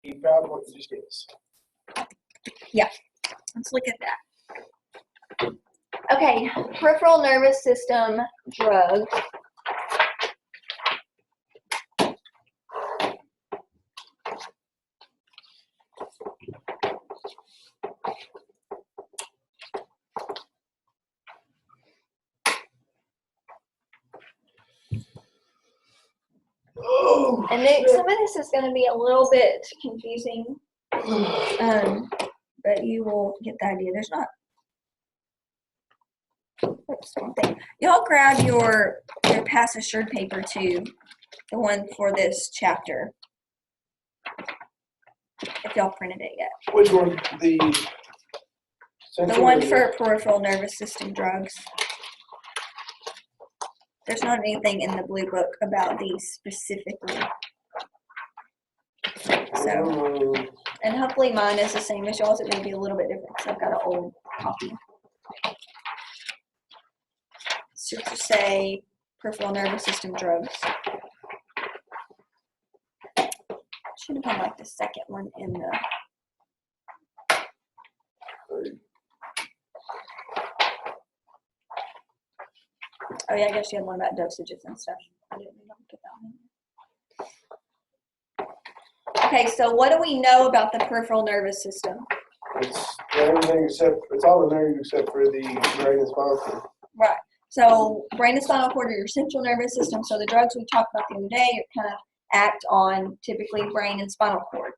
be proud of what you just gave us. Yeah, let's look at that. Okay, peripheral nervous system drugs. Oh, And some of this is going to be a little bit confusing, but you will get the idea. There's not. Oops, one thing. Y'all grab your pass assured paper too, the one for this chapter. If y'all printed it yet. which one? The one for peripheral nervous system drugs. There's not anything in the blue book about these specifically. So, and hopefully mine is the same as y'all's. It may be a little bit different because I've got an old copy. So to say peripheral nervous system drugs. Should have been like the second one in the. Oh yeah, I guess you had one about dosages and stuff. I didn't know to put that one in. Okay, so what do we know about the peripheral nervous system? It's everything except, it's all the nerves except for the brain and spinal cord. Right. So brain and spinal cord are your central nervous system. So the drugs we talked about the other day kind of act on typically brain and spinal cord.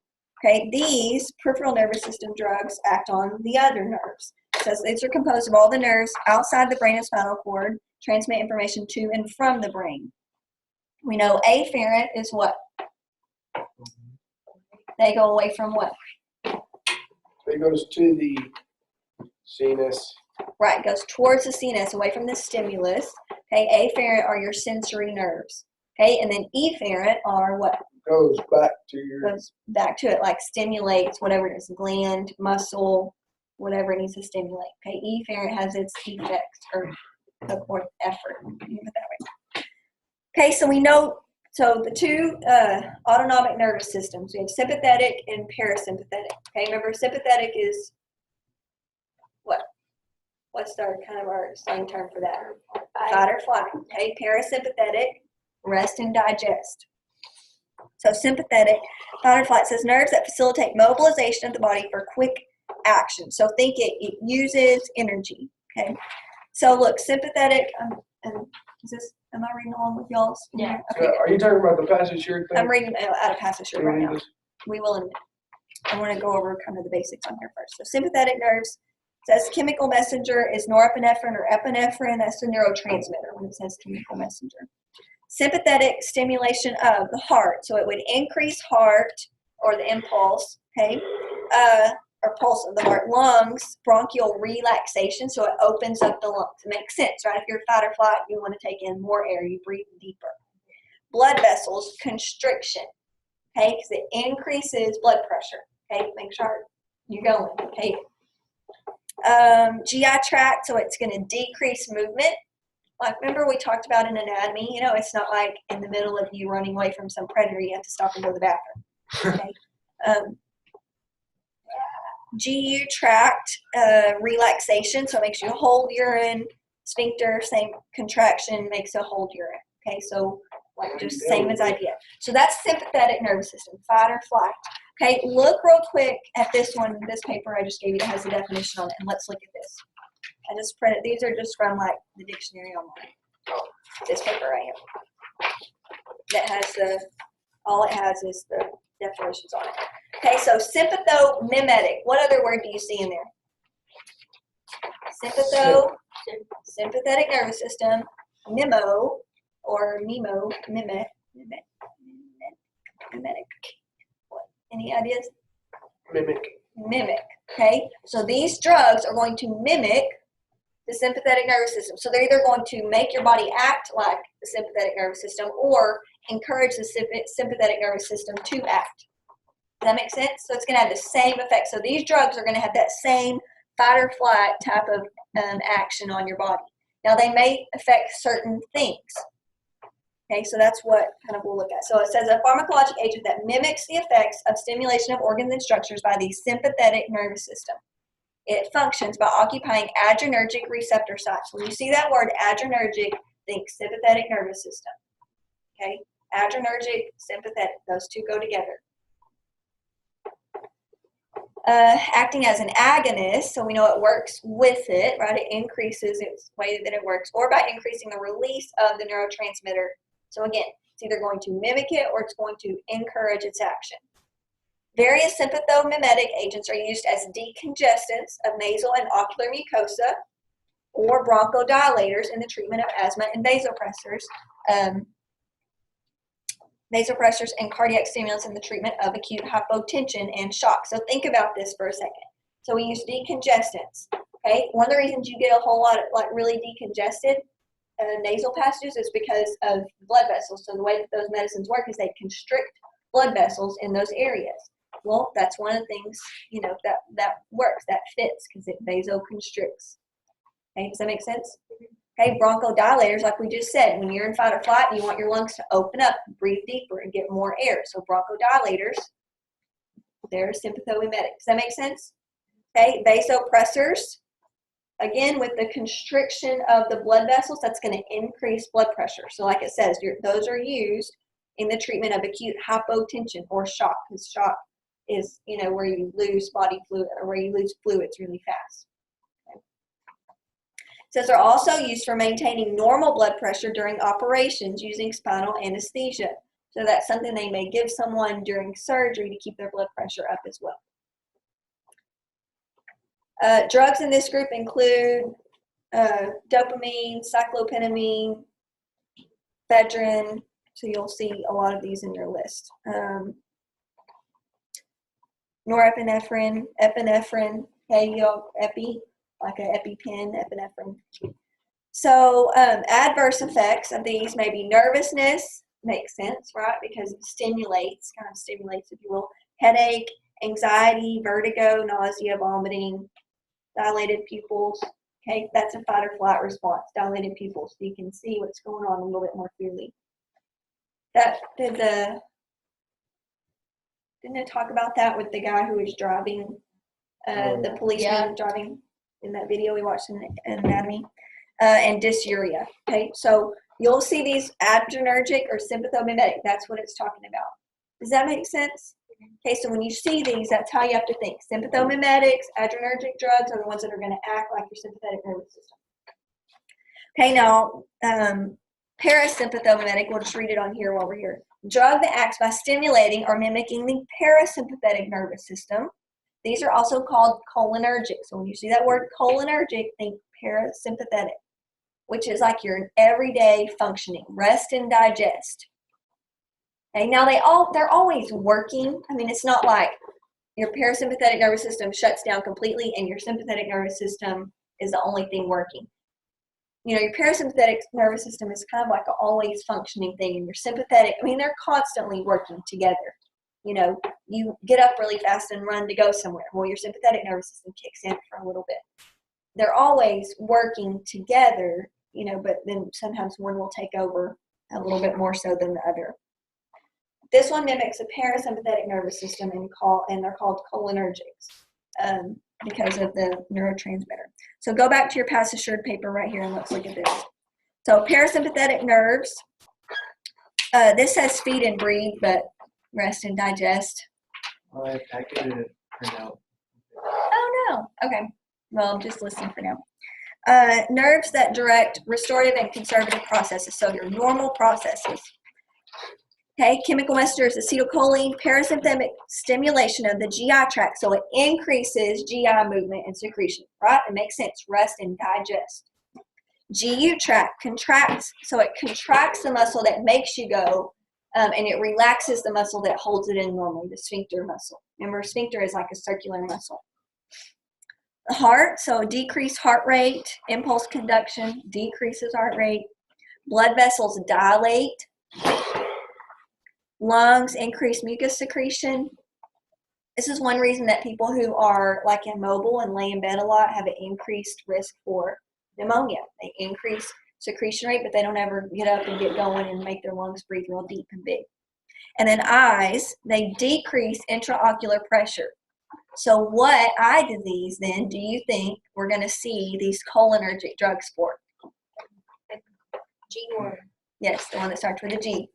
Okay, these peripheral nervous system drugs act on the other nerves. So these are composed of all the nerves outside the brain and spinal cord, transmit information to and from the brain. We know afferent is what? They go away from what? It goes to the CNS. Right, goes towards the CNS, away from the stimulus. Okay, afferent are your sensory nerves. Okay, and then efferent are what? Goes back to your. Goes back to it, like stimulates whatever it is, gland, muscle, whatever it needs to stimulate. Okay, efferent has its effects or effort. Put that way. Okay, so we know. So the two autonomic nervous systems, we have sympathetic and parasympathetic. Okay, remember sympathetic is what? What's our slang term for that? Fight or flight. Okay, parasympathetic, rest and digest. So sympathetic, fight or flight, says nerves that facilitate mobilization of the body for quick action. So think it uses energy. Okay, so look, sympathetic. And is this? Am I reading along with y'all's? Yeah. Okay. Are you talking about the pass assured thing? I'm reading out of pass assured right now. We will in a minute. I want to go over kind of the basics on here first. So sympathetic nerves says chemical messenger is norepinephrine or epinephrine. That's the neurotransmitter when it says chemical messenger. Sympathetic stimulation of the heart. So it would increase heart or the impulse, okay, or pulse of the heart. Lungs, bronchial relaxation. So it opens up the lungs. It makes sense, right? If you're fight or flight, you want to take in more air. You breathe deeper. Blood vessels, constriction, okay, because it increases blood pressure. Okay, make sure you're going, okay. GI tract, so it's going to decrease movement. Like, remember we talked about in anatomy, you know, it's not like in the middle of you running away from some predator, you have to stop and go to the bathroom. Okay. GU tract, relaxation, so it makes you hold urine. Sphincter, same contraction, makes a hold urine. Okay, so like just same as idea. So that's sympathetic nervous system, fight or flight. Okay, look real quick at this one, this paper I just gave you that has a definition on it, and let's look at this. I just printed, these are just from like the dictionary online. This paper right here. That has all it has is the definitions on it. Okay, so sympathomimetic. What other word do you see in there? Sympathetic nervous system, memo, or memo, mimetic. What? Any ideas? Mimic. Okay, so these drugs are going to mimic the sympathetic nervous system. So they're either going to make your body act like the sympathetic nervous system or encourage the sympathetic nervous system to act. Does that make sense? So it's going to have the same effect. So these drugs are going to have that same fight or flight type of action on your body. Now they may affect certain things. Okay, so that's what kind of we'll look at. So it says a pharmacologic agent that mimics the effects of stimulation of organs and structures by the sympathetic nervous system. It functions by occupying adrenergic receptor sites. When you see that word adrenergic, think sympathetic nervous system. Okay, adrenergic, sympathetic, those two go together. Acting as an agonist, so we know it works with it, right? It increases its way that it works, or by increasing the release of the neurotransmitter. So again, it's either going to mimic it or it's going to encourage its action. Various sympathomimetic agents are used as decongestants of nasal and ocular mucosa or bronchodilators in the treatment of asthma and vasopressors. Vasopressors and cardiac stimulants in the treatment of acute hypotension and shock. So think about this for a second. So we use decongestants. Okay, one of the reasons you get a whole lot of like really decongested nasal passages is because of blood vessels. So the way that those medicines work is they constrict blood vessels in those areas. Well, that's one of the things, you know, that works, that fits, because it vasoconstricts. Okay, does that make sense? Okay, bronchodilators, like we just said, when you're in fight or flight, you want your lungs to open up, breathe deeper, and get more air. So bronchodilators, they're sympathomimetic. Does that make sense? Okay, vasopressors, again, with the constriction of the blood vessels, that's going to increase blood pressure. So like it says, those are used in the treatment of acute hypotension or shock, because shock is, you know, where you lose body fluid or where you lose fluids really fast. Okay. It says they're also used for maintaining normal blood pressure during operations using spinal anesthesia. So that's something they may give someone during surgery to keep their blood pressure up as well. Drugs in this group include dopamine, cyclopentine, ephedrine. So you'll see a lot of these in your list. Norepinephrine, epinephrine, okay, epi, like an EpiPen, epinephrine. So adverse effects of these may be nervousness, makes sense, right? Because it stimulates, kind of stimulates, if you will, headache, anxiety, vertigo, nausea, vomiting, dilated pupils. Okay, that's a fight or flight response, dilated pupils, so you can see what's going on a little bit more clearly. That did didn't I talk about that with the guy who was driving, the policeman driving in that video we watched in anatomy, and dysuria. Okay, so you'll see these adrenergic or sympathomimetic. That's what it's talking about. Does that make sense? Okay, so when you see these, that's how you have to think. Sympathomimetics, adrenergic drugs are the ones that are going to act like your sympathetic nervous system. Okay, now parasympathomimetic, we'll just read it on here while we're here. Drug that acts by stimulating or mimicking the parasympathetic nervous system. These are also called cholinergic. So when you see that word cholinergic, think parasympathetic, which is like your everyday functioning, rest and digest. Okay, now they're always working. I mean, it's not like your parasympathetic nervous system shuts down completely and your sympathetic nervous system is the only thing working. You know, your parasympathetic nervous system is kind of like an always functioning thing, and your sympathetic, I mean, they're constantly working together. You know, you get up really fast and run to go somewhere. Well, your sympathetic nervous system kicks in for a little bit. They're always working together, you know, but then sometimes one will take over a little bit more so than the other. This one mimics a parasympathetic nervous system and they're called cholinergics because of the neurotransmitter. So go back to your pass assured paper right here and let's look at this. So parasympathetic nerves, this says feed and breathe, but rest and digest. I get it print out. Oh no, okay. Well, just listen for now. Nerves that direct restorative and conservative processes, so your normal processes. Okay, chemical messenger is acetylcholine, parasympathetic stimulation of the GI tract, so it increases GI movement and secretion, right? It makes sense, rest and digest. GU tract contracts, so it contracts the muscle that makes you go, and it relaxes the muscle that holds it in normally, the sphincter muscle. Remember, sphincter is like a circular muscle. The heart, so decreased heart rate, impulse conduction, decreases heart rate. Blood vessels dilate. Lungs, increase mucus secretion. This is one reason that people who are like immobile and lay in bed a lot have an increased risk for pneumonia. They increase secretion rate, but they don't ever get up and get going and make their lungs breathe real deep and big. And then eyes, they decrease intraocular pressure. So what eye disease then do you think we're going to see these cholinergic drugs for? G1. Yes, the one that starts with a G.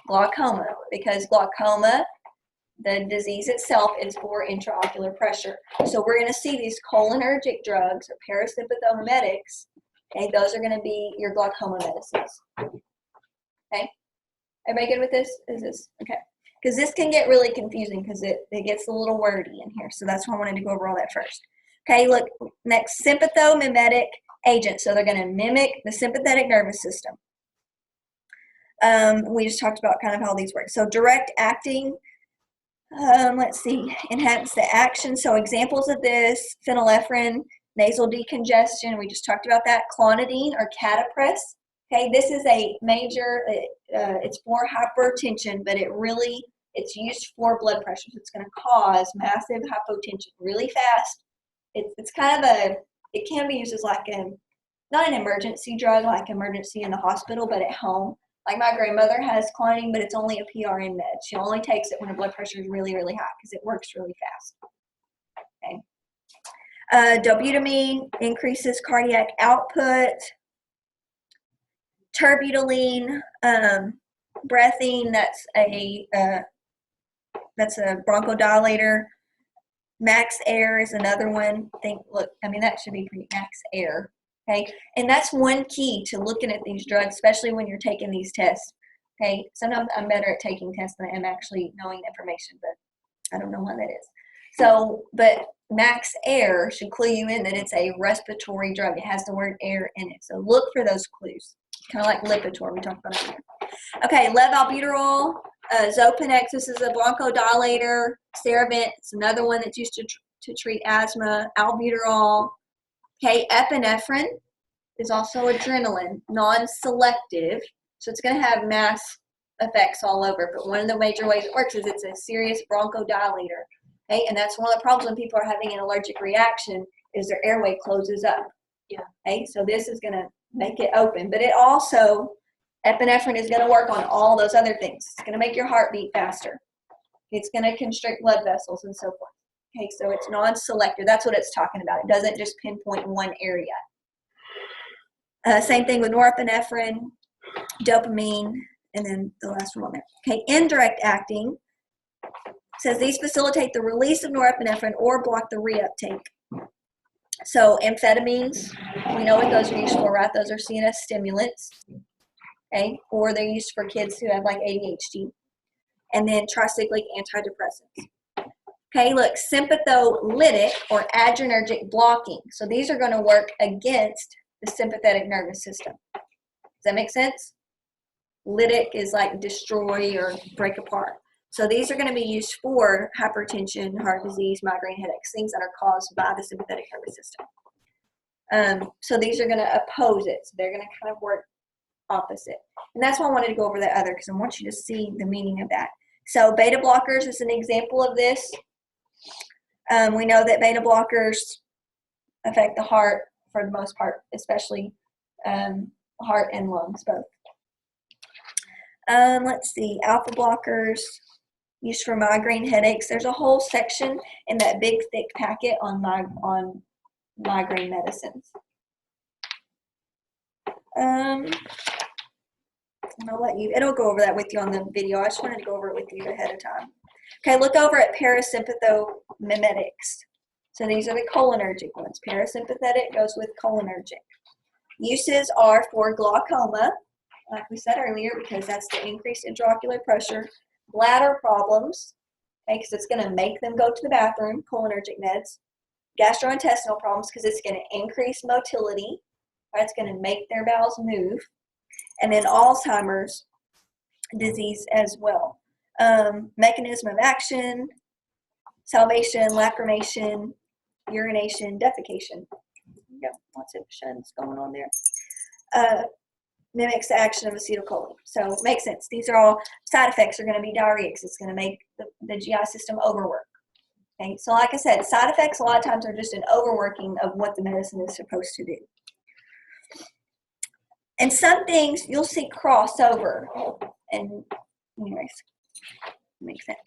Glaucoma, because glaucoma, the disease itself, is for intraocular pressure. So we're going to see these cholinergic drugs or parasympathomimetics. Okay, those are going to be your glaucoma medicines. Okay, everybody good with this? Is this okay? Because this can get really confusing because it gets a little wordy in here. So that's why I wanted to go over all that first. Okay, look, next, sympathomimetic agents. So they're going to mimic the sympathetic nervous system. We just talked about kind of how these work. So direct acting, let's see, enhance the action. So examples of this, phenylephrine, nasal decongestion, we just talked about that. Clonidine or catapress. Okay, this is a major, it's for hypertension, but it's used for blood pressure. So it's going to cause massive hypotension really fast. It's kind of it can be used as like not an emergency drug, like emergency in the hospital, but at home. Like my grandmother has Clonidine, but it's only a PRN med. She only takes it when her blood pressure is really, really high because it works really fast. Okay. Dobutamine increases cardiac output. Terbutaline, breathine, that's a bronchodilator. Max Air is another one. That should be pretty Max Air. Okay, and that's one key to looking at these drugs, especially when you're taking these tests. Okay, sometimes I'm better at taking tests than I am actually knowing information, but I don't know why that is. So, but Max Air should clue you in that it's a respiratory drug. It has the word air in it. So look for those clues. Kind of like Lipitor we talked about earlier. Okay, levalbuterol, Zopanex, this is a bronchodilator. Ceravent, it's another one that's used to treat asthma. Albuterol. Okay, epinephrine is also adrenaline, non-selective. So it's going to have mass effects all over. But one of the major ways it works is it's a serious bronchodilator. Okay, and that's one of the problems when people are having an allergic reaction is their airway closes up. Yeah. Okay, so this is going to make it open. But it also, epinephrine is going to work on all those other things. It's going to make your heart beat faster. It's going to constrict blood vessels and so forth. Okay, so it's non-selective. That's what it's talking about. It doesn't just pinpoint one area. Same thing with norepinephrine, dopamine, and then the last one on there. Okay, indirect acting says these facilitate the release of norepinephrine or block the reuptake. So amphetamines, we know what those are used for, right? Those are CNS stimulants. Okay, or they're used for kids who have like ADHD. And then tricyclic antidepressants. Okay, look, sympatholytic or adrenergic blocking. So these are going to work against the sympathetic nervous system. Does that make sense? Lytic is like destroy or break apart. So these are going to be used for hypertension, heart disease, migraine headaches, things that are caused by the sympathetic nervous system. So these are going to oppose it. So they're going to kind of work opposite. And that's why I wanted to go over the other, because I want you to see the meaning of that. So beta blockers is an example of this. We know that beta blockers affect the heart for the most part, especially heart and lungs both. Let's see, alpha blockers used for migraine headaches. There's a whole section in that big thick packet on migraine medicines. I'll let you, it'll go over that with you on the video. I just wanted to go over it with you ahead of time. Okay, look over at parasympathomimetics. So these are the cholinergic ones. Parasympathetic goes with cholinergic. Uses are for glaucoma, like we said earlier, because that's the increased intraocular pressure. Bladder problems, okay, because it's going to make them go to the bathroom, cholinergic meds. Gastrointestinal problems, because it's going to increase motility. Right? It's going to make their bowels move. And then Alzheimer's disease as well. Mechanism of action, salivation, lacrimation, urination, defecation. Yeah, lots of shuns going on there. Mimics the action of acetylcholine. So it makes sense. These are all side effects are going to be diarrheics. It's going to make the GI system overwork. Okay, so like I said, side effects a lot of times are just an overworking of what the medicine is supposed to do. And some things you'll see crossover. And anyways, makes sense.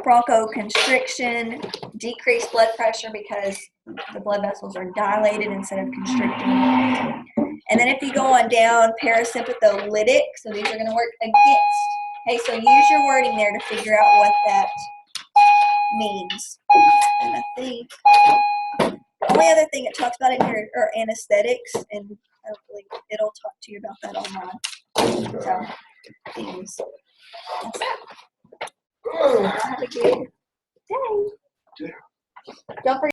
Bronchoconstriction, decreased blood pressure because the blood vessels are dilated instead of constricting. And then if you go on down, parasympatholytic, so these are going to work against. Okay, so use your wording there to figure out what that means. And I think the only other thing it talks about in here are anesthetics, and hopefully it'll talk to you about that online. So, things. Have a good day. Don't forget.